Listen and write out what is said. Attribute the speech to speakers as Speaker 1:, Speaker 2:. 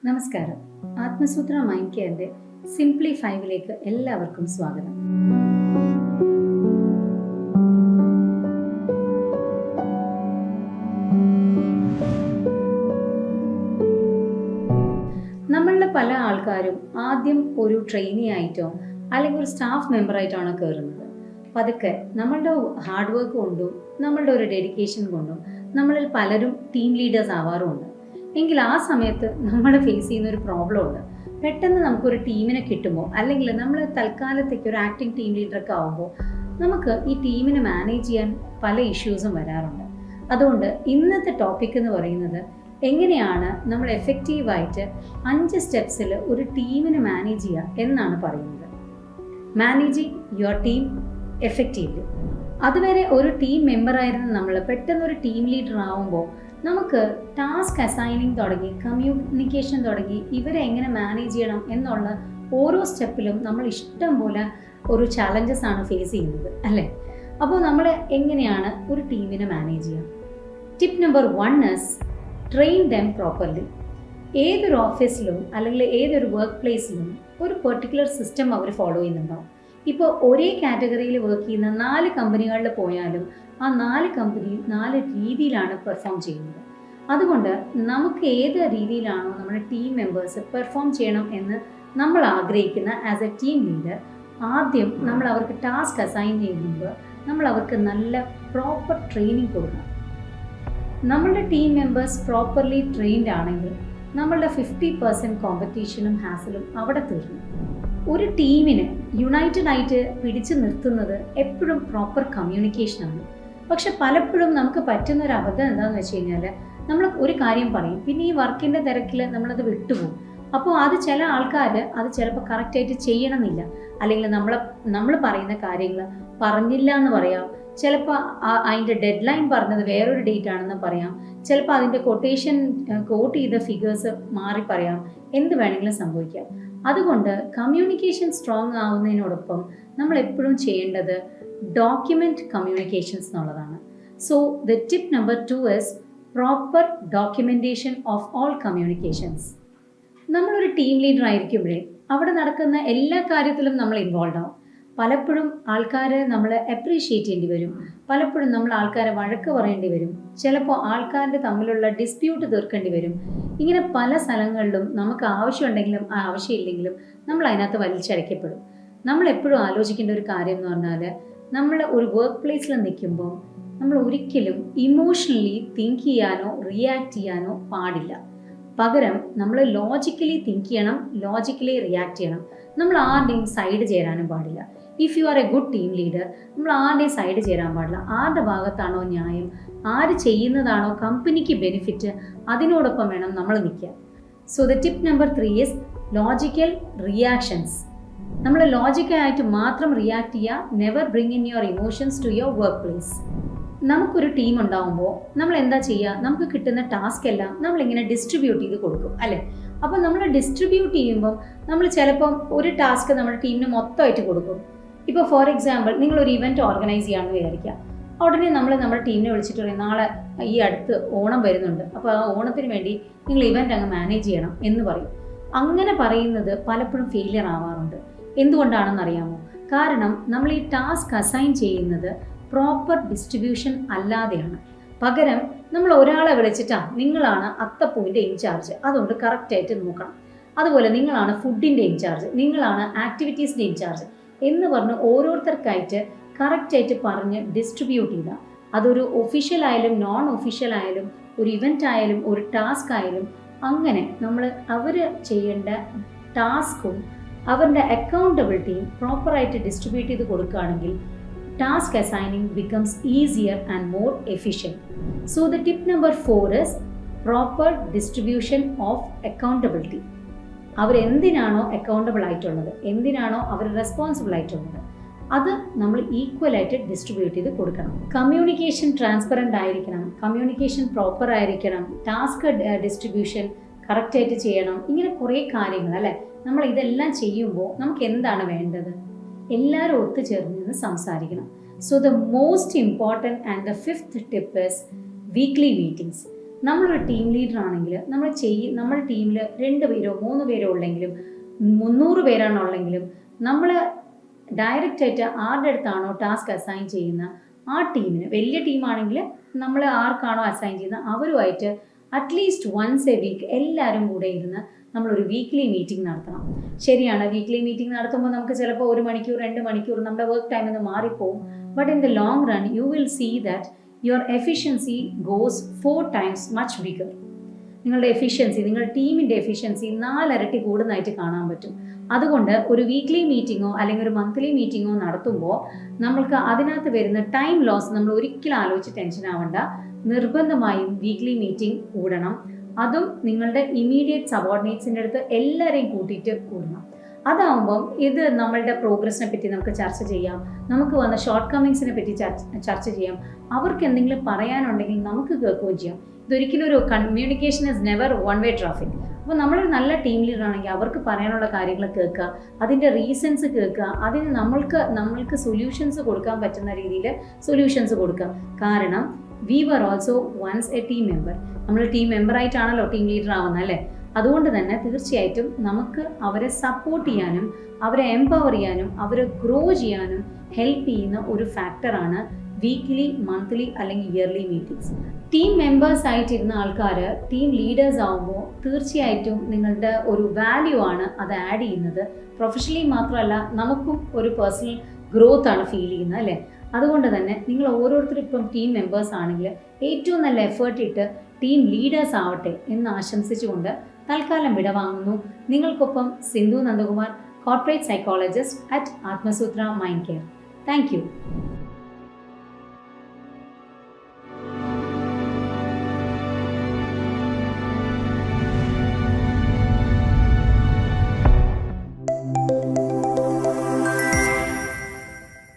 Speaker 1: നമസ്കാരം. ആത്മസൂത്ര mind കെയറിന്റെ simply 5ലേക്ക് എല്ലാവർക്കും സ്വാഗതം. നമ്മളിൽ പല ആൾക്കാരും ആദ്യം ഒരു ട്രെയിനി ആയിട്ടോ അല്ലെങ്കിൽ ഒരു സ്റ്റാഫ് മെമ്പറായിട്ടാണോ കയറുന്നത്. പതുക്കെ നമ്മളുടെ ഹാർഡ് വർക്ക് കൊണ്ടും നമ്മളുടെ ഒരു ഡെഡിക്കേഷൻ കൊണ്ടും നമ്മളിൽ പലരും ടീം ലീഡേഴ്സ് ആവാറുമുണ്ട്. എങ്കിൽ ആ സമയത്ത് നമ്മൾ ഫേസ് ചെയ്യുന്ന ഒരു പ്രോബ്ലം ഉണ്ട്. പെട്ടെന്ന് നമുക്കൊരു ടീമിനെ കിട്ടുമ്പോൾ അല്ലെങ്കിൽ നമ്മൾ തൽക്കാലത്തേക്ക് ഒരു ആക്ടിങ് ടീം ലീഡറൊക്കെ ആകുമ്പോൾ നമുക്ക് ഈ ടീമിനെ മാനേജ് ചെയ്യാൻ പല ഇഷ്യൂസും വരാറുണ്ട്. അതുകൊണ്ട് ഇന്നത്തെ ടോപ്പിക് എന്ന് പറയുന്നത് എങ്ങനെയാണ് നമ്മൾ എഫക്റ്റീവായിട്ട് 5 സ്റ്റെപ്സിൽ ഒരു ടീമിനെ മാനേജ് ചെയ്യുക എന്നാണ് പറയുന്നത്. Managing your team effectively. അതുവരെ ഒരു ടീം മെമ്പറായിരുന്ന നമ്മൾ പെട്ടെന്ന് ഒരു ടീം ലീഡർ ആവുമ്പോൾ നമുക്ക് ടാസ്ക് അസൈനിങ് തുടങ്ങി കമ്മ്യൂണിക്കേഷൻ തുടങ്ങി ഇവരെ എങ്ങനെ മാനേജ് ചെയ്യണം എന്നുള്ള ഓരോ സ്റ്റെപ്പിലും നമ്മൾ ഇഷ്ടം പോലെ ഒരു ചാലഞ്ചസ് ആണ് ഫേസ് ചെയ്യുന്നത്, അല്ലേ? അപ്പോൾ നമ്മൾ എങ്ങനെയാണ് ഒരു ടീമിനെ മാനേജ് ചെയ്യുക? Tip number 1 is train dum properly. ഏതൊരു ഓഫീസിലും അല്ലെങ്കിൽ ഏതൊരു വർക്ക് പ്ലേസിലും ഒരു പെർട്ടിക്കുലർ സിസ്റ്റം അവർ ഫോളോ ചെയ്യുന്നുണ്ടാവും. ഇപ്പോൾ ഒരേ കാറ്റഗറിയിൽ വർക്ക് ചെയ്യുന്ന 4 കമ്പനികളിൽ പോയാലും ആ 4 കമ്പനി 4 രീതിയിലാണ് പെർഫോം ചെയ്യുന്നത്. അതുകൊണ്ട് നമുക്ക് ഏത് രീതിയിലാണോ നമ്മുടെ ടീം മെമ്പേഴ്സ് പെർഫോം ചെയ്യണം എന്ന് നമ്മൾ ആഗ്രഹിക്കുന്ന ആസ് എ ടീം ലീഡർ, ആദ്യം നമ്മൾ അവർക്ക് ടാസ്ക് അസൈൻ ചെയ്യുമ്പോൾ നമ്മൾ അവർക്ക് നല്ല പ്രോപ്പർ ട്രെയിനിങ് കൊടുക്കണം. നമ്മളുടെ ടീം മെമ്പേഴ്സ് പ്രോപ്പർലി ട്രെയിൻഡ് ആണെങ്കിൽ നമ്മളുടെ 50% കോമ്പറ്റീഷനും ഹാസലും അവിടെ തീർന്നു. ഒരു ടീമിന് യുണൈറ്റഡ് ആയിട്ട് പിടിച്ചു നിർത്തുന്നത് എപ്പോഴും പ്രോപ്പർ കമ്മ്യൂണിക്കേഷനാണ്. പക്ഷെ പലപ്പോഴും നമുക്ക് പറ്റുന്ന ഒരു അബദ്ധം എന്താണെന്ന് വെച്ച് കഴിഞ്ഞാൽ, നമ്മൾ ഒരു കാര്യം പറയും, പിന്നെ ഈ വർക്കിൻ്റെ തിരക്കിൽ നമ്മളത് വിട്ടുപോകും. അപ്പോൾ അത് ചില ആൾക്കാർ അത് ചിലപ്പോൾ കറക്റ്റായിട്ട് ചെയ്യണമെന്നില്ല, അല്ലെങ്കിൽ നമ്മൾ പറയുന്ന കാര്യങ്ങൾ പറഞ്ഞില്ല എന്ന് പറയാം. ചിലപ്പോൾ അതിൻ്റെ ഡെഡ് ലൈൻ പറഞ്ഞത് വേറൊരു ഡേറ്റ് ആണെന്ന് പറയാം. ചിലപ്പോൾ അതിൻ്റെ കൊട്ടേഷൻ കോട്ട് ചെയ്ത ഫിഗേഴ്സ് മാറി പറയാം. എന്ത് വേണമെങ്കിലും സംഭവിക്കാം. അതുകൊണ്ട് കമ്മ്യൂണിക്കേഷൻ സ്ട്രോങ് ആവുന്നതിനോടൊപ്പം നമ്മൾ എപ്പോഴും ചെയ്യേണ്ടത് ഡോക്യുമെൻറ്റ് കമ്മ്യൂണിക്കേഷൻസ് എന്നുള്ളതാണ്. So the tip number 2 is proper documentation of all communications. നമ്മളൊരു ടീം ലീഡർ ആയിരിക്കുമ്പോഴേ അവിടെ നടക്കുന്ന എല്ലാ കാര്യത്തിലും നമ്മൾ ഇൻവോൾവ് ആവും. പലപ്പോഴും ആൾക്കാരെ നമ്മൾ അപ്രീഷിയേറ്റ് ചെയ്യേണ്ടി വരും. പലപ്പോഴും നമ്മൾ ആൾക്കാരെ വഴക്ക് പറയേണ്ടി വരും. ചിലപ്പോൾ ആൾക്കാരുടെ തമ്മിലുള്ള ഡിസ്പ്യൂട്ട് തീർക്കേണ്ടി വരും. ഇങ്ങനെ പല സ്ഥലങ്ങളിലും നമുക്ക് ആവശ്യമുണ്ടെങ്കിലും ആവശ്യമില്ലെങ്കിലും നമ്മൾ അതിനകത്ത് വലിച്ചടയ്ക്കപ്പെടും. നമ്മൾ എപ്പോഴും ആലോചിക്കേണ്ട ഒരു കാര്യം എന്ന് പറഞ്ഞാൽ, നമ്മൾ ഒരു വർക്ക് പ്ലേസിൽ നിൽക്കുമ്പോൾ നമ്മൾ ഒരിക്കലും ഇമോഷണലി തിങ്ക് ചെയ്യാനോ റിയാക്ട് ചെയ്യാനോ പാടില്ല. പകരം നമ്മൾ ലോജിക്കലി തിങ്ക് ചെയ്യണം, ലോജിക്കലി റിയാക്ട് ചെയ്യണം. നമ്മൾ ആരുടെയും സൈഡ് ചേരാനും പാടില്ല. If you are A good team leader, നമ്മൾ ആരുടെയും സൈഡ് ചേരാൻ പാടില്ല. ആരുടെ ഭാഗത്താണോ ന്യായം, ആര് ചെയ്യുന്നതാണോ കമ്പനിക്ക് ബെനിഫിറ്റ്, അതിനോടൊപ്പം വേണം നമ്മൾ നിൽക്കുക. So the tip number 3 is logical reactions. നമ്മൾ ലോജിക്കലായിട്ട് മാത്രം റിയാക്ട് ചെയ്യുക. Never bring in your emotions to your work place. നമുക്കൊരു ടീം ഉണ്ടാകുമ്പോൾ നമ്മൾ എന്താ ചെയ്യുക? നമുക്ക് കിട്ടുന്ന ടാസ്ക് എല്ലാം നമ്മളിങ്ങനെ ഡിസ്ട്രിബ്യൂട്ട് ചെയ്ത് കൊടുക്കും, അല്ലേ? അപ്പോൾ നമ്മൾ ഡിസ്ട്രിബ്യൂട്ട് ചെയ്യുമ്പോൾ നമ്മൾ ചിലപ്പം ഒരു ടാസ്ക് നമ്മുടെ ടീമിന് മൊത്തമായിട്ട് കൊടുക്കും. ഇപ്പോൾ ഫോർ എക്സാമ്പിൾ, നിങ്ങളൊരു ഇവൻറ്റ് ഓർഗനൈസ് ചെയ്യാമെന്ന് വിചാരിക്കുക. ഉടനെ നമ്മുടെ ടീമിനെ വിളിച്ചിട്ട് പറയും, നാളെ ഈ അടുത്ത് ഓണം വരുന്നുണ്ട്, അപ്പോൾ ആ ഓണത്തിന് വേണ്ടി നിങ്ങൾ ഇവൻറ്റ് അങ്ങ് മാനേജ് ചെയ്യണം എന്ന് പറയും. അങ്ങനെ പറയുന്നത് പലപ്പോഴും ഫെയിലിയർ ആവാറുണ്ട്. എന്തുകൊണ്ടാണെന്ന് അറിയാമോ? കാരണം നമ്മൾ ഈ ടാസ്ക് അസൈൻ ചെയ്യുന്നത് പ്രോപ്പർ ഡിസ്ട്രിബ്യൂഷൻ അല്ലാതെയാണ്. പകരം നമ്മൾ ഒരാളെ വിളിച്ചിട്ടാ, നിങ്ങളാണ് അത്തപ്പൂവിൻ്റെ ഇൻചാർജ്, അതുകൊണ്ട് കറക്റ്റായിട്ട് നോക്കണം. അതുപോലെ നിങ്ങളാണ് ഫുഡിൻ്റെ ഇൻചാർജ്, നിങ്ങളാണ് ആക്ടിവിറ്റീസിൻ്റെ ഇൻചാർജ് എന്ന് പറഞ്ഞ് ഓരോരുത്തർക്കായിട്ട് കറക്റ്റായിട്ട് പറഞ്ഞ് ഡിസ്ട്രിബ്യൂട്ട് ചെയ്യുക. അതൊരു ഒഫീഷ്യൽ ആയാലും നോൺ ഒഫീഷ്യൽ ആയാലും ഒരു ഇവൻ്റ് ആയാലും ഒരു ടാസ്ക് ആയാലും അങ്ങനെ നമ്മൾ അവർ ചെയ്യേണ്ട ടാസ്കും അവരുടെ അക്കൗണ്ടബിലിറ്റിയും പ്രോപ്പറായിട്ട് ഡിസ്ട്രിബ്യൂട്ട് ചെയ്ത് കൊടുക്കുകയാണെങ്കിൽ task assigning becomes easier and more efficient. So the tip number 4 is proper distribution of accountability. അവർ എന്തിനാണോ അക്കൗണ്ടബിൾ ആയിട്ടുള്ളത്, എന്തിനാണോ അവർ റെസ്പോൺസിബിൾ ആയിട്ടുള്ളത്, അത് നമ്മൾ ഈക്വലായിട്ട് ഡിസ്ട്രിബ്യൂട്ട് ചെയ്ത് കൊടുക്കണം. കമ്മ്യൂണിക്കേഷൻ ട്രാൻസ്പെറൻ്റ് ആയിരിക്കണം, കമ്മ്യൂണിക്കേഷൻ പ്രോപ്പർ ആയിരിക്കണം, ടാസ്ക് ഡിസ്ട്രിബ്യൂഷൻ കറക്റ്റായിട്ട് ചെയ്യണം. ഇങ്ങനെ കുറേ കാര്യങ്ങൾ, അല്ലേ? നമ്മൾ ഇതെല്ലാം ചെയ്യുമ്പോൾ നമുക്ക് എന്താണ് വേണ്ടത്? എല്ലാവരും ഒത്തുചേർന്ന് സംസാരിക്കണം. So the most important and the 5th tip is weekly meetings. നമ്മളൊരു ടീം ലീഡർ ആണെങ്കിൽ നമ്മുടെ ടീമിൽ 2 പേരോ 3 പേരോ ഉള്ളെങ്കിലും 300 പേരാണുള്ളെങ്കിലും നമ്മൾ ഡയറക്റ്റായിട്ട് ആരുടെ അടുത്താണോ ടാസ്ക് അസൈൻ ചെയ്യുന്ന ആ ടീമിന്, വലിയ ടീമാണെങ്കിൽ നമ്മൾ ആർക്കാണോ അസൈൻ ചെയ്യുന്ന അവരുമായിട്ട് അറ്റ്ലീസ്റ്റ് വൺസ് എ വീക്ക് എല്ലാവരും കൂടെ ഇരുന്ന് നമ്മളൊരു വീക്ക്ലി മീറ്റിംഗ് നടത്തണം. ശരിയാണ്, വീക്ക്ലി മീറ്റിംഗ് നടത്തുമ്പോൾ നമുക്ക് ചിലപ്പോൾ 1 മണിക്കൂർ 2 മണിക്കൂർ നമ്മുടെ വർക്ക് ടൈമിൽ നിന്ന് മാറിപ്പോവും. But in the long run you will see that your efficiency goes 4 times much bigger. നിങ്ങളുടെ എഫിഷ്യൻസി, നിങ്ങളുടെ ടീമിൻ്റെ എഫിഷ്യൻസി 4 ഇരട്ടി കൂടുന്നതായിട്ട് കാണാൻ പറ്റും. അതുകൊണ്ട് ഒരു വീക്ക്ലി മീറ്റിങ്ങോ അല്ലെങ്കിൽ ഒരു മന്ത്ലി മീറ്റിങ്ങോ നടത്തുമ്പോൾ നമ്മൾക്ക് അതിനകത്ത് വരുന്ന ടൈം ലോസ് നമ്മൾ ഒരിക്കലും ആലോചിച്ച് ടെൻഷൻ ആവണ്ട. നിർബന്ധമായും വീക്ക്ലി മീറ്റിംഗ് കൂടണം. അതും നിങ്ങളുടെ ഇമ്മീഡിയറ്റ് സബോർഡിനേറ്റ്സിൻ്റെ അടുത്ത് എല്ലാവരെയും കൂട്ടിയിട്ട് കൂടണം. അതാവുമ്പം ഇത് നമ്മളുടെ പ്രോഗ്രസിനെ പറ്റി നമുക്ക് ചർച്ച ചെയ്യാം, നമുക്ക് വന്ന ഷോർട്ട് കമ്മിങ്സിനെ പറ്റി ചർച്ച ചെയ്യാം, അവർക്ക് എന്തെങ്കിലും പറയാനുണ്ടെങ്കിൽ നമുക്ക് കേൾക്കുകയും ചെയ്യാം. ഇതൊരിക്കലും ഒരു communication is never one way traffic. അപ്പോൾ നമ്മളൊരു നല്ല ടീം ലീഡർ ആണെങ്കിൽ അവർക്ക് പറയാനുള്ള കാര്യങ്ങൾ കേൾക്കുക, അതിൻ്റെ റീസൺസ് കേൾക്കുക, അതിന് നമ്മൾക്ക് സൊല്യൂഷൻസ് കൊടുക്കാൻ പറ്റുന്ന രീതിയിൽ സൊല്യൂഷൻസ് കൊടുക്കുക. കാരണം we were also once a team member. നമ്മൾ ടീം മെമ്പറായിട്ടാണല്ലോ ടീം ലീഡർ ആവുന്നത് അല്ലേ? അതുകൊണ്ട് തന്നെ തീർച്ചയായിട്ടും നമുക്ക് അവരെ സപ്പോർട്ട് ചെയ്യാനും അവരെ എംപവർ ചെയ്യാനും അവരെ ഗ്രോ ചെയ്യാനും ഹെൽപ്പ് ചെയ്യുന്ന ഒരു ഫാക്ടറാണ് വീക്ക്ലി, മന്ത്ലി അല്ലെങ്കിൽ ഇയർലി മീറ്റിംഗ്സ്. ടീം മെമ്പേഴ്സ് ആയിട്ടിരുന്ന ആൾക്കാർ ടീം ലീഡേഴ്സ് ആകുമ്പോൾ തീർച്ചയായിട്ടും നിങ്ങളുടെ ഒരു വാല്യൂ ആണ് അത് ആഡ് ചെയ്യുന്നത്. പ്രൊഫഷണലി മാത്രമല്ല, നമുക്കും ഒരു പേഴ്സണൽ ഗ്രോത്ത് ആണ് ഫീൽ ചെയ്യുന്നത് അല്ലേ? അതുകൊണ്ട് തന്നെ നിങ്ങൾ ഓരോരുത്തരും ഇപ്പം ടീം മെമ്പേഴ്സ് ആണെങ്കിൽ ഏറ്റവും നല്ല എഫേർട്ട് ഇട്ട് ടീം ലീഡേഴ്സ് ആവട്ടെ എന്ന് ആശംസിച്ചുകൊണ്ട് തൽക്കാലം വിടവാങ്ങുന്നു. നിങ്ങൾക്കൊപ്പം Sindhu Nandakumar, corporate psychologist at Atmasutra mind care. Thank U.